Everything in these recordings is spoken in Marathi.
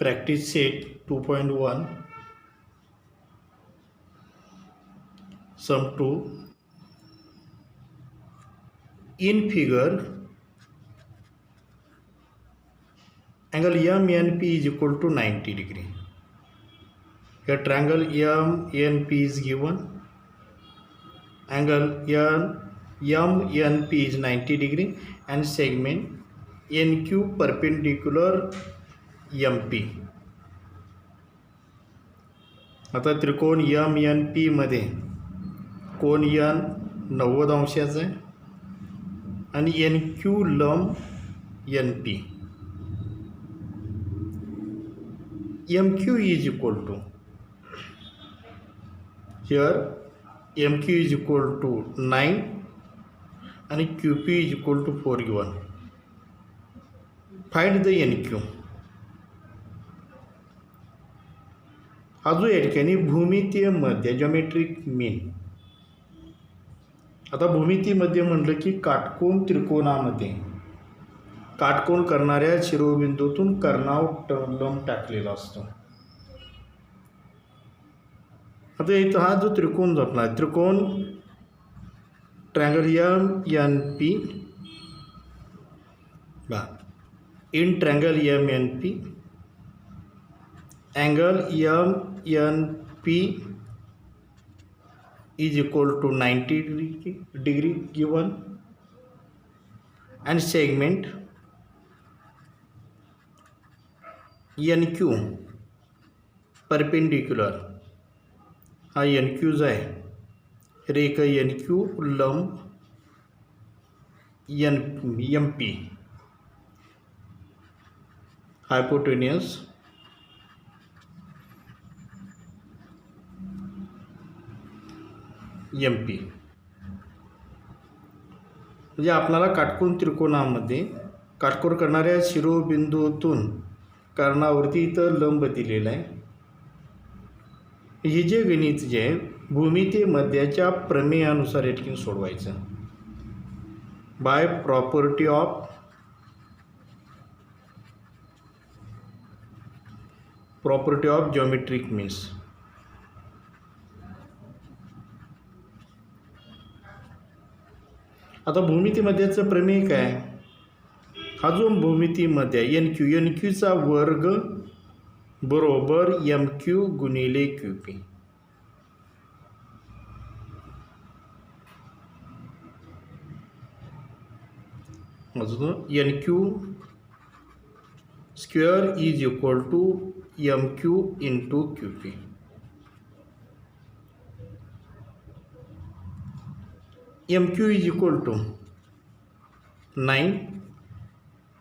Practice set 2.1 sum 2. In figure, angle MNP is equal to 90 degree. Here triangle MNP is given. Angle MNP is 90 degree and segment NQ perpendicular MP. आता त्रिकोण MNP मध्ये कोण N 90 अंशाचा आहे आणि NQ लंब NP. MQ is equal to, here MQ is equal to 9 and QP is equal to 4 given. Find the NQ. हा जो या ठिकाणी भूमितीय मध्य जॉमेट्रिक मीन. आता भूमितीय मध्य म्हटलं की काटकोन त्रिकोणामध्ये काटकोन करणाऱ्या शिरोबिंदूतून कर्णावर लंब टाकलेला असतो. आता इथं हा जो त्रिकोण जपला त्रिकोण triangle MNP in triangle MNP angle MNP is equal to 90 degree given and segment NQ perpendicular हा NQ आहे रेख NQ लंब MP hypotenuse MP. म्हणजे आपल्याला काटकोन त्रिकोणामध्ये काटकोन करणाऱ्या शिरोबिंदूतून कर्णावरती इथं लंब दिलेला आहे. हे जे गणित जे आहे भूमितीय मध्याच्या प्रमेयानुसार या ठिकाणी सोडवायचं by property of geometric means. आता भूमिती मध्याचं प्रमेय काय. हा जो भूमिती मध्ये NQचा वर्ग बरोबर MQ गुणिले QP. अजून NQ square is equal to MQ into QP. MQ is equal to 9,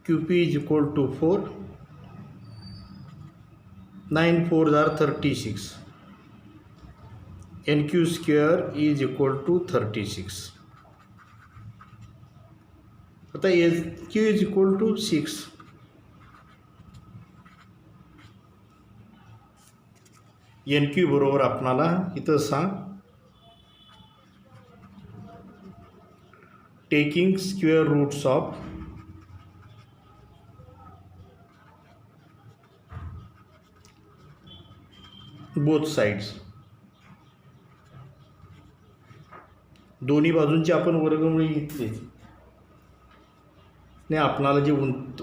QP is equal to 4, 9 4s are 36, NQ square is equal to 36. आता SQ is equal to 6. NQ बरोबर आपणाला इथं सांग taking square roots of both sides. दोन्ही बाजूंची आपण वर्गमुळी घेतली आणि आपणाला जे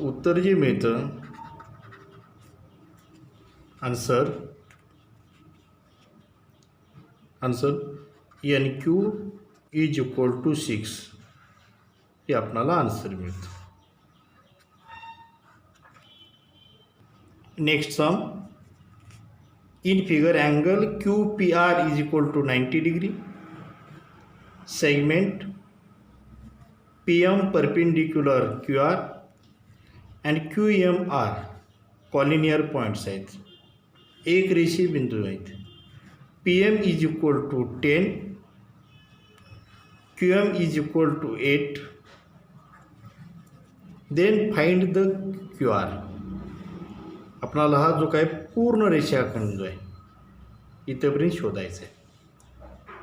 उत्तर जे मिळतं answer NQ is equal to 6 हे आपणाला आन्सर मिळतं. Next sum. In figure angle QPR is equal to 90 degree. Segment PM perpendicular QR and QMR collinear points आहेत. एक रेषीय बिंदू आहेत. PM is equal to 10, QM is equal to 8. Then find the QR. आपणाला हा जो काय पूर्ण रेषाखंड जो आहे इथपर्यंत शोधायचा आहे.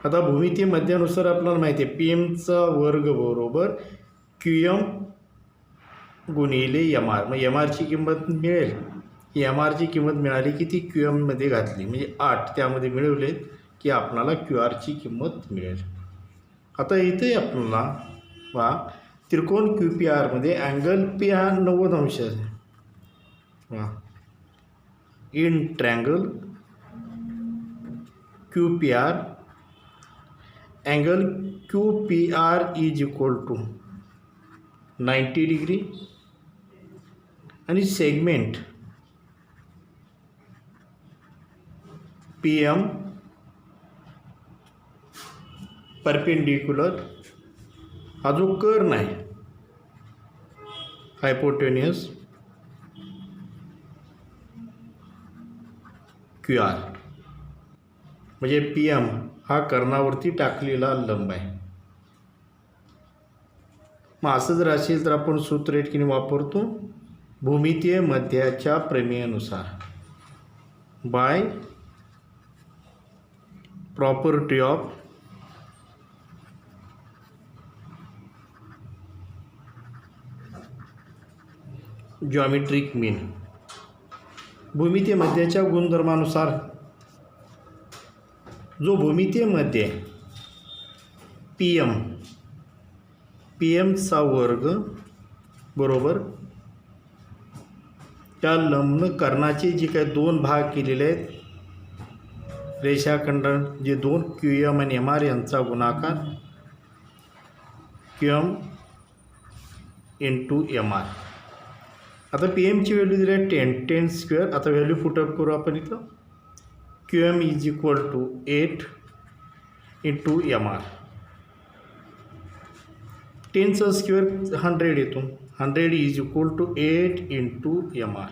आता भूमितीय मध्यानुसार आपल्याला माहिती आहे PMचा वर्ग बरोबर QM गुणिले MR. मग MRची किंमत मिळेल एम आरची किंमत मिळाली की ती क्यू एममध्ये घातली म्हणजे 8 त्यामध्ये मिळवले की आपणाला क्यू आरची किंमत मिळेल. आता इथे आपल्याला वा त्रिकोण क्यू पी आरमध्ये अँगल पी हा 90 अंश आहे. वा in triangle Q P R angle Q P R is equal to 90 degree आणि सेगमेंट पी एम परपेंडिक्युलर हा जो कर्न आहे हायपोटेन्युअस क्यू आर म्हणजे पी एम हा कर्णावरती टाकलेला लंब आहे. मग असं जर असेल तर आपण सूत्र ठिकाणी वापरतो भूमितीय मध्याच्या प्रमेयानुसार बाय प्रॉपर्टी ऑफ जॉमेट्रिक मीन. भूमितीय मध्याच्या गुणधर्मानुसार जो भूमितीय मध्य पी एमचा वर्ग बरोबर त्या लंबन कर्णाचे जे काही दोन भाग केलेले आहेत रेषाखंड जे दोन क्यू एम आणि एम आर यांचा गुणाकार Q M into M R. आता पी एमची व्हॅल्यू दिली आहे 10 स्क्वेअर. आता व्हॅल्यू पुटअप करू आपण इथं. Q M is equal to 8 into M R. 10चा स्क्वेअर 100 येतो. 100 is equal to 8 into M R.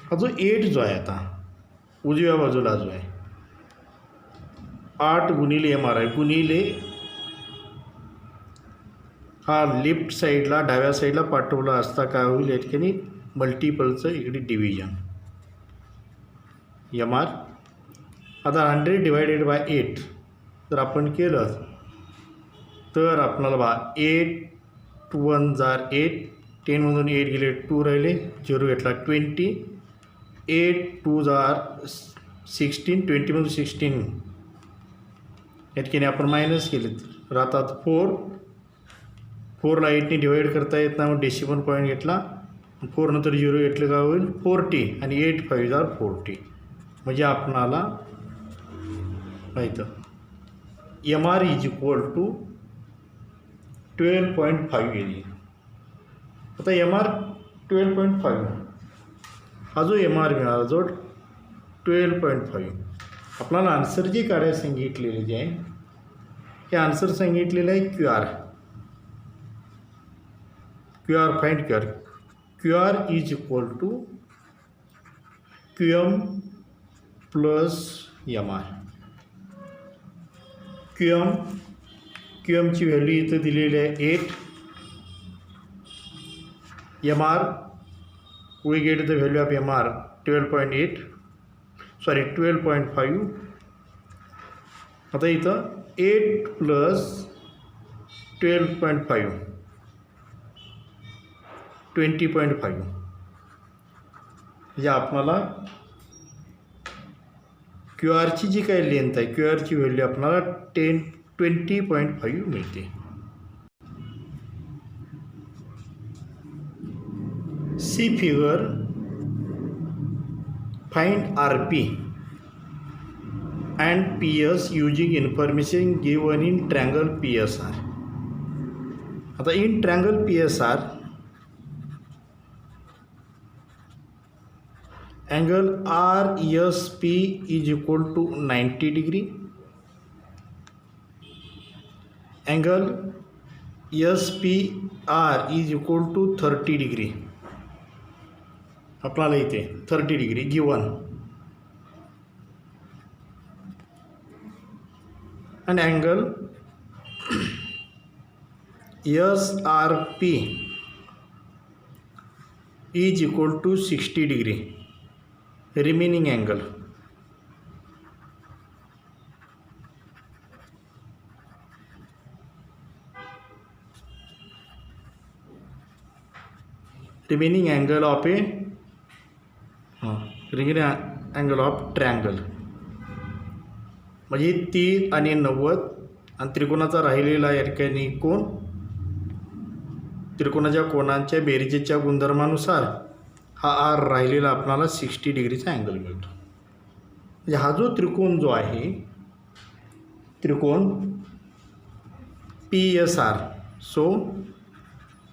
हा जो 8 जो आहे आता उजव्या बाजूला जो आहे 8 गुणिले एम आर आहे गुणिले हा लेफ्ट साईडला डाव्या साईडला पाठवला असता काय होईल या ठिकाणी मल्टिपलचं इकडे डिव्हिजन एम आर. आता 100 डिवायडेड बाय 8 जर आपण केलं तर आपल्याला 8 1 जार 8 10मधून 8 गेले 2 राहिले 0 घेतला 20 8 2 जार 16 20मधून 16 या ठिकाणी आपण मायनस केले राहतात 4ला 8ने डिवाईड करता येत नाही मग डेसिमल पॉईंट घेतला 4 नंतर 0 घेतलं का होईल 40 आणि 8 5 जार 40 म्हणजे आपणाला माहिती M R is equal to 12.5 येईल. आता एम आर 12.5 हा जो एम आर मिळाला जो 12.5 आपल्याला आन्सर जे काढायला सांगितलेले जे आहे हे आन्सर सांगितलेलं आहे Q R find Q R is equal to Q M plus M R. Q एमची व्हॅल्यू इथं दिलेली आहे 8. M R we get the value of M R 12.5. आता इथं 8 प्लस 12.5 20.5 म्हणजे आपल्याला क्यू आरची जी काही लेंथ आहे क्यू आरची व्हॅल्यू आपल्याला 20.5 मिळते. See figure find R P and P S using information given in triangle P S R. आता in triangle P S R angle RSP is equal to 90 degree. Angle SPR is equal to 30 degree. आपल्याला इथे 30 degree given and angle SRP is equal to 60 degree. Remaining angle of a ट्रिग्री अँगल ऑफ ट्रँगल म्हणजे 30 आणि 90 आणि त्रिकोणाचा राहिलेला या ठिकाणी कोण त्रिकोणाच्या कोणांच्या बेरजेच्या गुणधर्मानुसार हा आर राहिलेला आपल्याला 60 डिग्रीचा अँगल मिळतो. म्हणजे हा जो त्रिकोण जो आहे त्रिकोण P S R so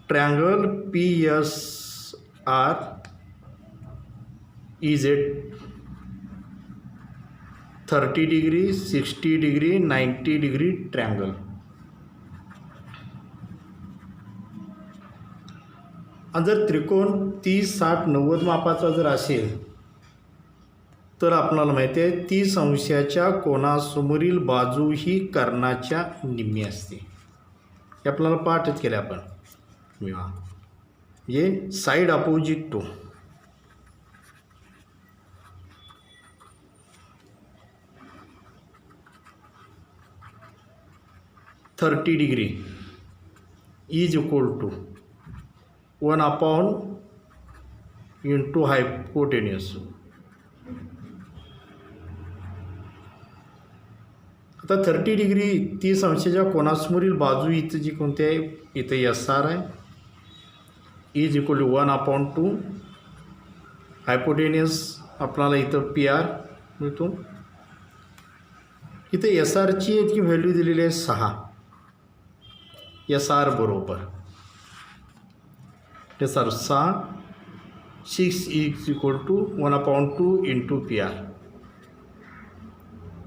triangle P S R is a 30 degree 60 degree 90 degree triangle. आणि जर त्रिकोण 30 60 90 मापाचा जर असेल तर आपल्याला माहिती आहे 30 अंशाच्या कोणासमोरील बाजू ही कर्णाच्या निम्मी असते. हे आपल्याला पाठच केले आपण म्हणजे side opposite to thirty degree is equal to 1 into hypotenuse. आता 30 डिग्री 30 अंशाच्या कोणासमोरील बाजू इथं जी कोणती आहे इथं एस आर आहे इज इक्वल टू 1/2 हायपोटेनियस आपल्याला इथं पी आर मिळतो. इथं एस आरची इतकी व्हॅल्यू दिलेली आहे 6. एस आर बरोबर S R 6 is equal to 1/2 into P R.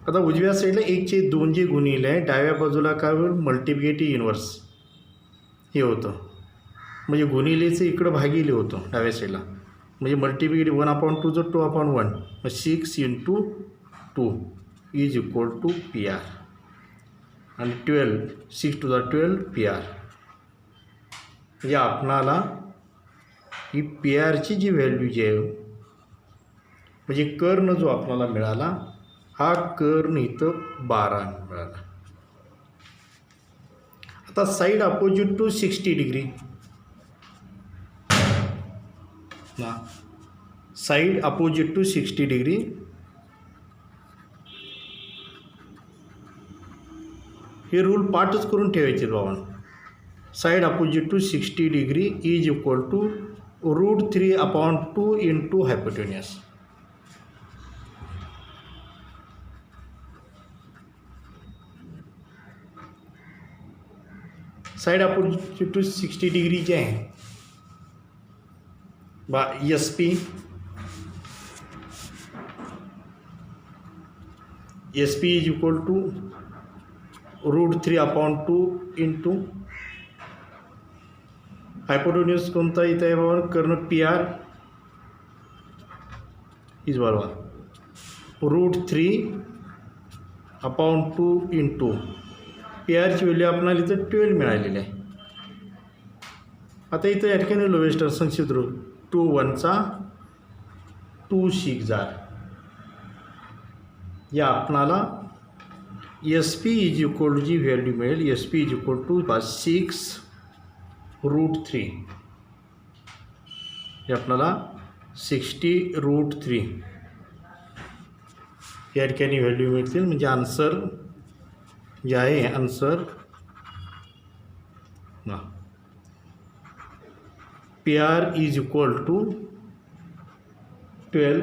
आता उजव्या साईडला 1/2 जे गुणिले आहे डाव्या बाजूला काय होईल मल्टिप्लिकेटिव्ह इन्व्हर्स हे होतं म्हणजे गुणिलेचं इकडं भागिले होतं डाव्या साईडला म्हणजे मल्टिप्लिकेटिव्ह 1/2 जो 2/1 मग 6 into 2 is equal to P R आणि 12 6 to the 12 पी आर. म्हणजे आपणाला ही पी आरची जी व्हॅल्यू जी आहे म्हणजे कर्ण जो आपल्याला मिळाला हा कर्ण इथं 12 मिळाला. आता साईड अपोजिट टू 60 डिग्री ना साईड अपोजिट टू 60 डिग्री हे रूल पाठच करून ठेवायचे बाबांनो. Side opposite to 60 degree is equal to √3/2 into hypotenuse. Side opposite to 60 degree जे आहे बा S P is equal to √3/2 into hypotenuse कोणता इथं आहे बाबा कर्ण पी आर इज बरोबर √3/2 इंटू पी आरची व्हॅल्यू आपल्याला इथं 12 मिळालेली आहे. आता इथं या ठिकाणी लोवेस्टर संक्षिप्त रूप 2 1 2 6 या आपणाला एस पी इज इक्वल जी व्हॅल्यू मिळेल S P is equal to 6√3 हे आपल्याला 60√3 या ठिकाणी व्हॅल्यू मिळतील. म्हणजे आन्सर जे आहे आन्सर ना P R is equal to 12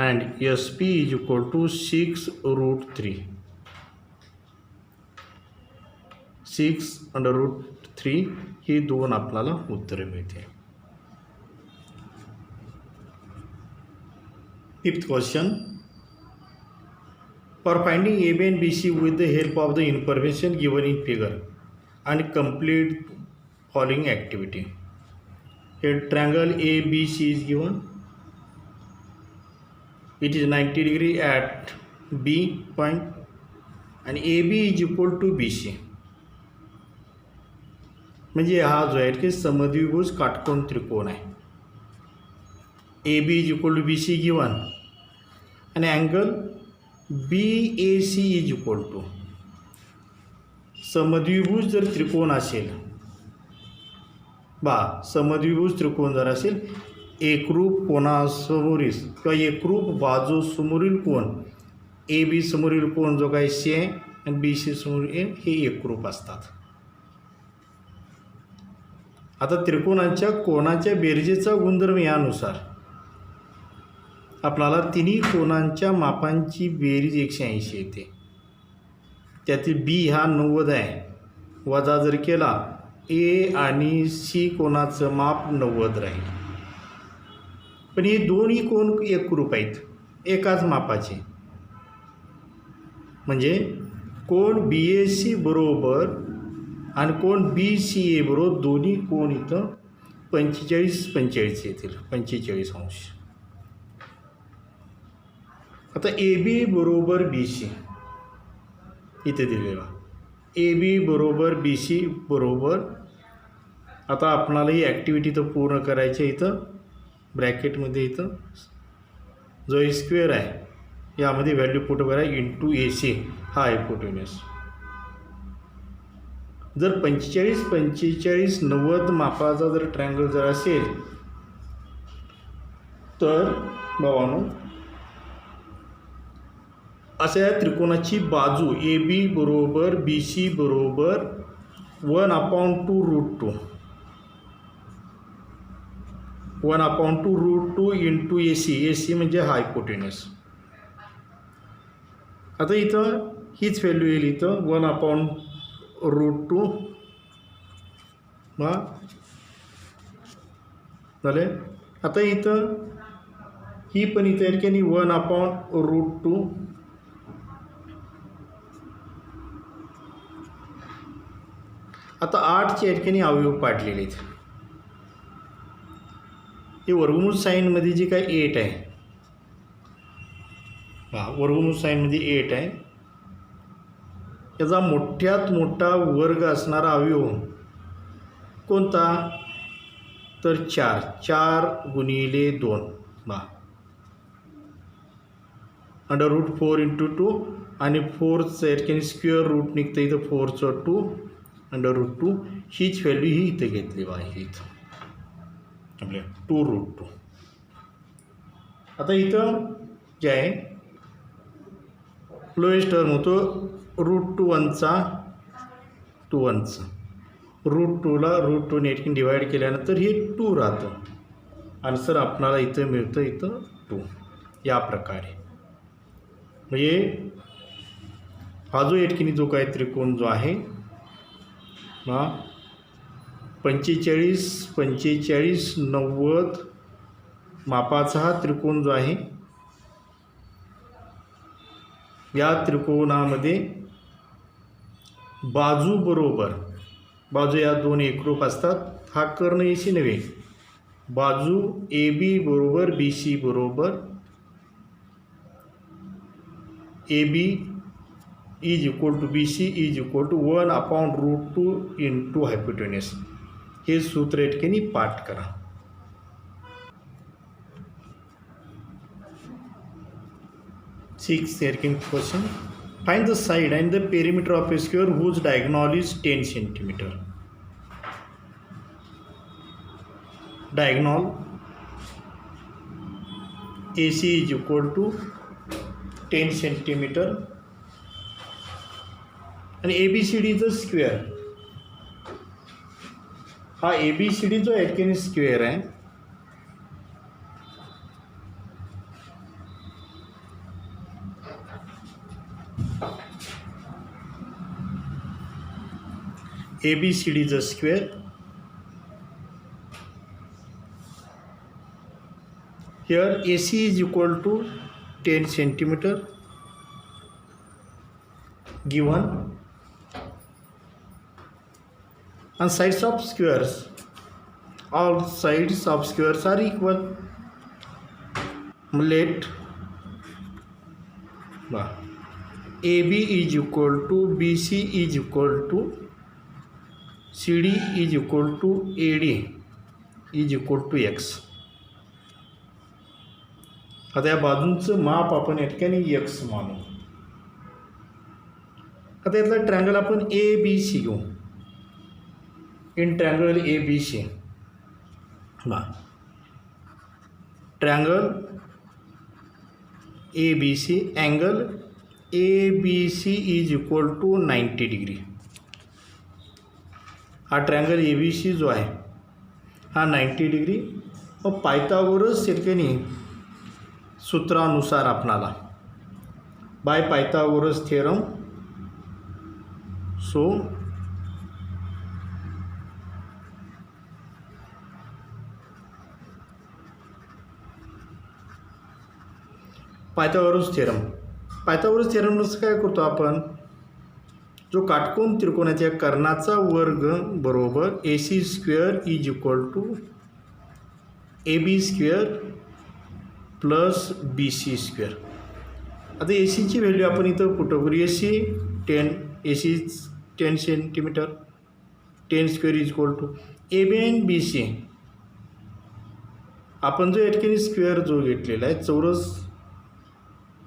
and SP is equal to 6√3 6√3 ही दोन आपल्याला उत्तरे मिळते. Fifth question for finding AB and BC with the help of the information given in figure and complete following activity. A triangle ABC is given. It is 90 degree at B point and AB is equal to BC. म्हणजे हा जो आहे की समद्विभुज काटकोन त्रिकोण आहे. AB is equal to BC given and angle BAC is equal to समद्विभुज जर त्रिकोण असेल समद्विभुज त्रिकोण जर असेल, एकरूप कोणासमोरील किंवा एकरूप बाजूसमोरील कोण ए बी समोरील कोण जो काही सी आहे आणि बी सी समोरील हे एकरूप असतात. आता त्रिकोणाच्या कोणाच्या बेरजेचा गुणधर्म यानुसार आपल्याला तिन्ही कोणांच्या मापांची बेरीज 180 येते. त्यातील बी हा 90 आहे, वजा जर केला ए आणि सी कोणाचं माप 90 राहील. पण हे दोन्ही कोण एकरूप आहेत, एकाच मापाचे. म्हणजे कोण बी ए सी बरोबर आणि कोण बी सी ए बरोबर दोन्ही कोण इथं 45 येतील, 45 अंश. आता ए बी बरोबर बी सी इथे दिलेला, ए बी बरोबर बी सी बरोबर. आता आपणाला ही ॲक्टिव्हिटी तर पूर्ण करायची आहे. इथं ब्रॅकेटमध्ये इथं जो स्क्वेअर आहे यामध्ये व्हॅल्यू पुट करा इंटू ए सी हा हायपोटेन्यूस. जर 45, 45, 90 मापाचा जर ट्रायंगल जर असेल तर भावांनो अशा या त्रिकोणाची बाजू ए बी बरोबर बी सी बरोबर 1/2√2 1/2√2 इंटू ए सी म्हणजे हायपोटेन्यूस. आता इथं हीच व्हॅल्यू येईल, इथं 1/√2 झाले. आता इथं ही पण इथं येईल की नाही 1/√2. आता 8चे आहेत की नाही अवयव पाडलेले आहेत. हे वर्गमूळ साईनमध्ये जी काय 8 आहे, वर्गमूळ साईनमध्ये 8 आहे. याचा मोठ्यात मोठा वर्ग असणारा अवयव कोणता तर 4. 4 गुणिले 2 √4 इंटू 2 आणि 4चं स्क्वेअर रूट निघतं इथं 4चं 2 √2. हीच व्हॅल्यू ही इथं घेतली आहे इथं आपल्या 2√2. आता इथं जे आहे लोएस्ट टर्म होतो √2 √2ला √2ने डिवाईड केल्यानंतर हे 2 राहतं. आन्सर आपणाला इथं मिळतं इथं 2. या प्रकारे म्हणजे हा जो एटकिनी जो काय त्रिकोण जो आहे 45, 45, 90 मापाचा हा त्रिकोण जो आहे, या त्रिकोणामध्ये बाजू बरोबर बाजू या दोन एकरूप असतात. हा कर्ण एसी नव्हे, बाजू ए बी बरोबर बी सी बरोबर A B is equal to B C is equal to 1/√2 into hypotenuse. हे सूत्र इतकेनी पाठ करा. Sixth question. Find the side and the perimeter of a square whose diagonal is 10 centimeter. Diagonal AC is equal to 10 centimeter and ABCD is a square. हा ABCD जो आहे स्क्वेअर आहे. ABCD is a square. Here AC is equal to 10 centimeter given, and sides of squares, all sides of squares are equal. Let AB is equal to BC is equal to CD is equal to AD is equal to X. आता या बाजूंचं माप आपण या ठिकाणी X मानू. आता यातला ट्रँगल आपण ABC घेऊ. इन ट्रँगल ABC बा triangle A B C, angle A B C is equal to 90 degree. हा ट्रँगल ए बी सी जो आहे हा 90 डिग्री. मग पायथागोरस ठिकाणी सूत्रानुसार आपणाला by Pythagoras theorem, so Pythagoras थेरमनुसार काय करतो आपण, जो काटकोन त्रिकोणाच्या कर्णाचा वर्ग बरोबर A C square is equal to A B square plus B C square. आता ए सीची व्हॅल्यू आपण इथं कुठं करू, A C 10 centimetre, 10 square is equal to A B and B C. आपण जो या ठिकाणी स्क्वेअर जो घेतलेला आहे चौरस,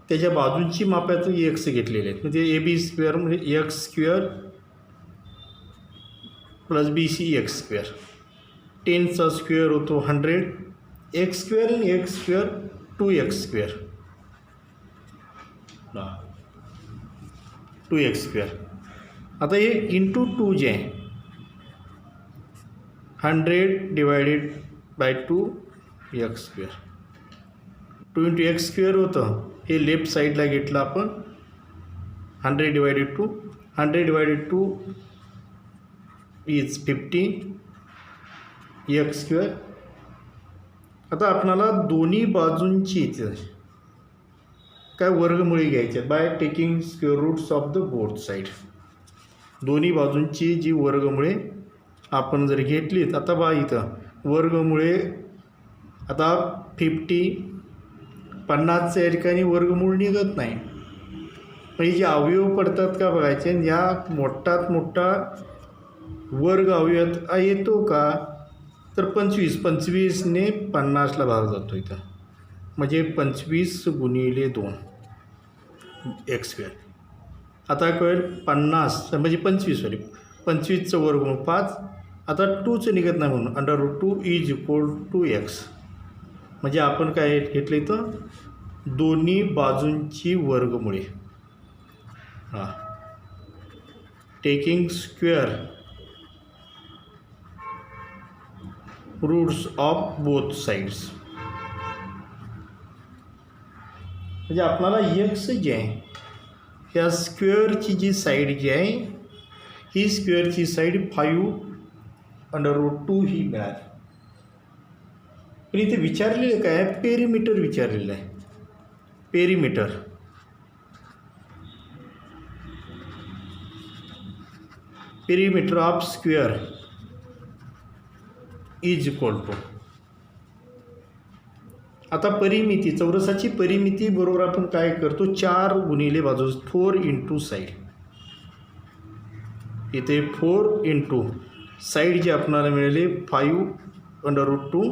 त्याच्या बाजूंची मापाचं एक्स घेतलेले आहेत, म्हणजे ए बी स्क्वेअर म्हणजे X square plus B C X square. 10चा स्क्वेअर होतो 100, एक्स स्क्वेअर आणि X square 2x square, 2x square. आता हे इंटू 2 जे आहे 100 divided by 2x square. 2 into X square होतं, हे लेफ्ट साईडला घेतलं आपण 100 divided 2, 100 divided 2 is 50 x square. आता आपणाला दोन्ही बाजूंची काय वर्गमुळे घ्यायचे by taking square roots of the both side. दोन्ही बाजूंची जी वर्गमुळे आपण जर घेतलीत, आता बा इथं वर्गमुळे आता 50च्या या ठिकाणी वर्गमूळ निघत नाही, म्हणजे जे अवयव पडतात का बघायचे, ह्या मोठात मोठा वर्ग अवयव येतो का, तर 25ने 50ला भाग जातो इथं, म्हणजे 25 गुणिले 2 एक्स स्क्वेअर. आता कळेल 50 म्हणजे 25चं वर्गमूळ 5. आता 2चं निघत नाही म्हणून √2 इज इक्वल टू एक्स. म्हणजे आपण काय घेतलं इथं, दोन्ही बाजूंची वर्गमुळे taking square roots of both sides. म्हणजे आपल्याला एक्स जे आहे ह्या स्क्वेअरची जी साईड जी आहे ही स्क्वेअरची साईड 5√2 ही मिळाली. पण इथे विचारलेलं काय आहे, पेरीमीटर विचारलेलं आहे. Perimeter of square is equal to, आता परिमिती, चौरसाची परिमिती बरोबर आपण काय करतो, 4 गुणिले बाजू 4 इंटू साईड. इथे 4 इंटू साईड जे आपल्याला मिळाले 5√2,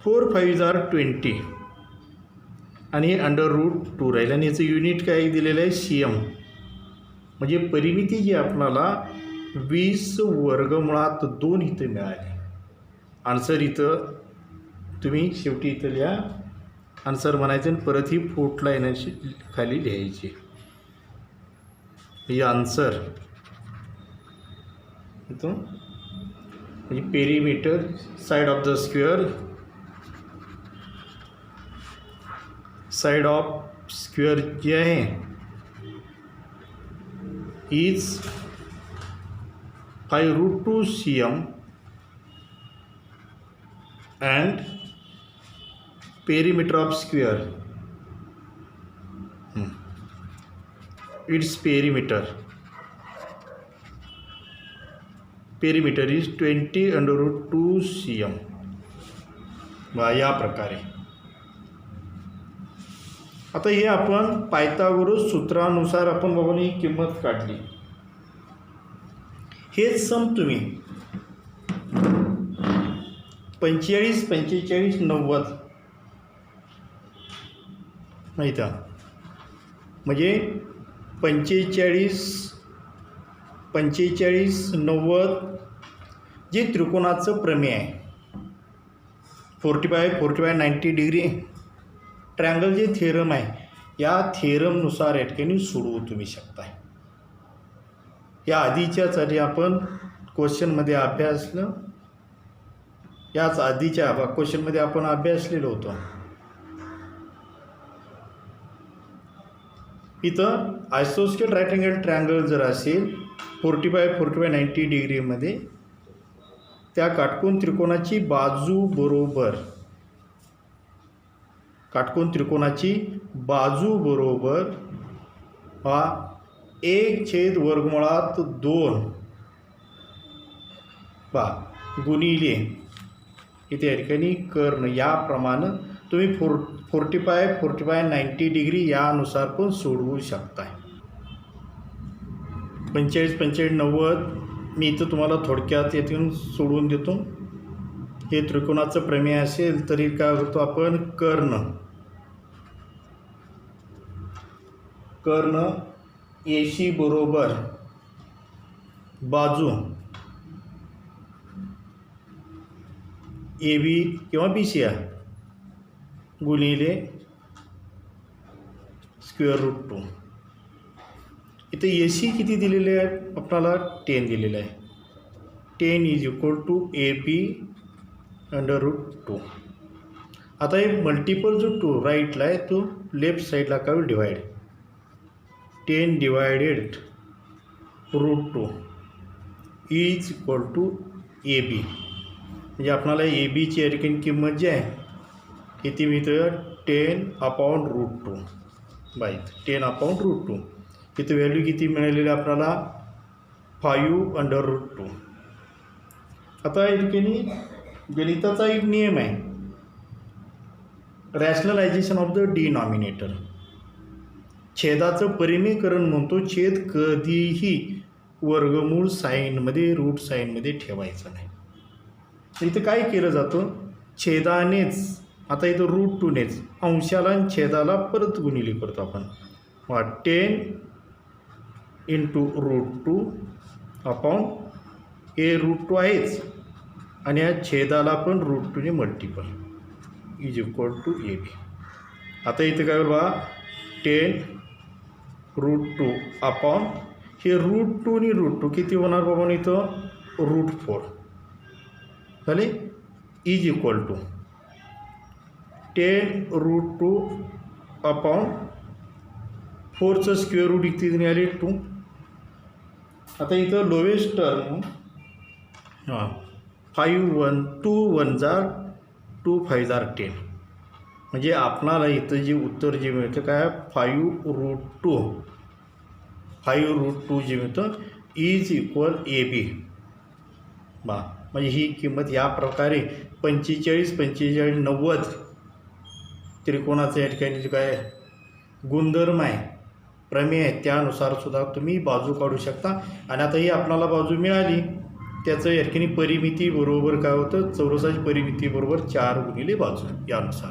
4 5 are 20 आणि हे √2 राहील आणि याचं युनिट काय दिलेलं आहे CM. म्हणजे परिमिती जी आपल्याला 20√2 इथं मिळाली. आन्सर इथं तुम्ही शेवटी इथं लिहा, आन्सर म्हणायचं आणि परत ही फोटला येण्याची खाली लिहायची. हे आन्सर इथं म्हणजे perimeter side of the square, side of square जे आहे is 5√2 CM and perimeter of square, its perimeter is 20√2 CM. या प्रकारे आता हे आपण पायथागोरस सूत्रानुसार आपण बाबांनी ही किंमत काढली. हेच सम तुम्ही 45, 45, 90 माहीत आहे, म्हणजे 45, 45, 90 जे त्रिकोणाचं प्रमेय आहे 45 90 डिग्री ट्रँगल जे थेरम आहे या थेरमनुसार या ठिकाणी सोडवू तुम्ही शकताय. या आधीच्यासाठी आपण क्वेश्चनमध्ये अभ्यासलं, याच आधीच्या क्वेश्चनमध्ये आपण अभ्यासलेलो होतो. इथं आयसोस्केल राईट अँगल ट्रँगल जर असेल 45 90 डिग्रीमध्ये त्या काटकोन त्रिकोणाची बाजू बरोबर हा 1/2 गुणिले इथे या ठिकाणी कर्ण याप्रमाणे तुम्ही 45 90 डिग्री यानुसार पण सोडवू शकताय. 45 90 मी इथं तुम्हाला थोडक्यात येथून सोडवून देतो. हे त्रिकोणाचं प्रमेय असेल तरी काय होतो आपण कर्ण AC बरोबर बाजू AB किंवा BC गुणिले √2. इथे AC किती दिलेले आहे आपल्याला 10 दिलेलं आहे. 10 = AB √2. आता हे मल्टिपल जो 2 राईटला आहे तो लेफ्ट साईडला काय होईल डिवाइड 10 डिवायडेड √2 = AB. म्हणजे आपल्याला ABची या ठिकाणी किंमत जी आहे किती मिळतं 10/√2 10/√2. इथं व्हॅल्यू किती मिळालेली आपल्याला 5/√2. आता या ठिकाणी गणिताचा एक नियम आहे रॅशनलायझेशन ऑफ द डिनॉमिनेटर. छेदाचं परिमेयकरण म्हणतो छेद कधीही वर्गमूळ साईनमध्ये रूट साईनमध्ये ठेवायचं नाही. इथं काय केलं जातं छेदानेच आता इथं √2नेच अंशाला आणि छेदाला परत गुणिले करतो आपण 10 × √2 हे √2 आहेच आणि या छेदाला पण √2ने मल्टिपल = AB. आता इथं काय बघा 10 √2 हे √2 आणि √2 किती होणार बाबा इथं √4 झाले = 10 √2 4चं स्क्वेअर रूट किती आले 2. आता इथं लोवेस्ट टर्म 2 1 2 5 10 म्हणजे आपणाला इथं जे उत्तर जे मिळतं काय 5√2 जे मिळतं = AB. म्हणजे ही किंमत या प्रकारे 45 90 त्रिकोणाचं या ठिकाणी काय गुणधर्म आहे प्रमेय आहे त्यानुसार सुद्धा तुम्ही बाजू काढू शकता. आणि आता ही आपणाला बाजू मिळाली त्याचं या ठिकाणी परिमिती बरोबर काय होतं चौरसाची परिमिती बरोबर 4 गुणिले बाजू यानुसार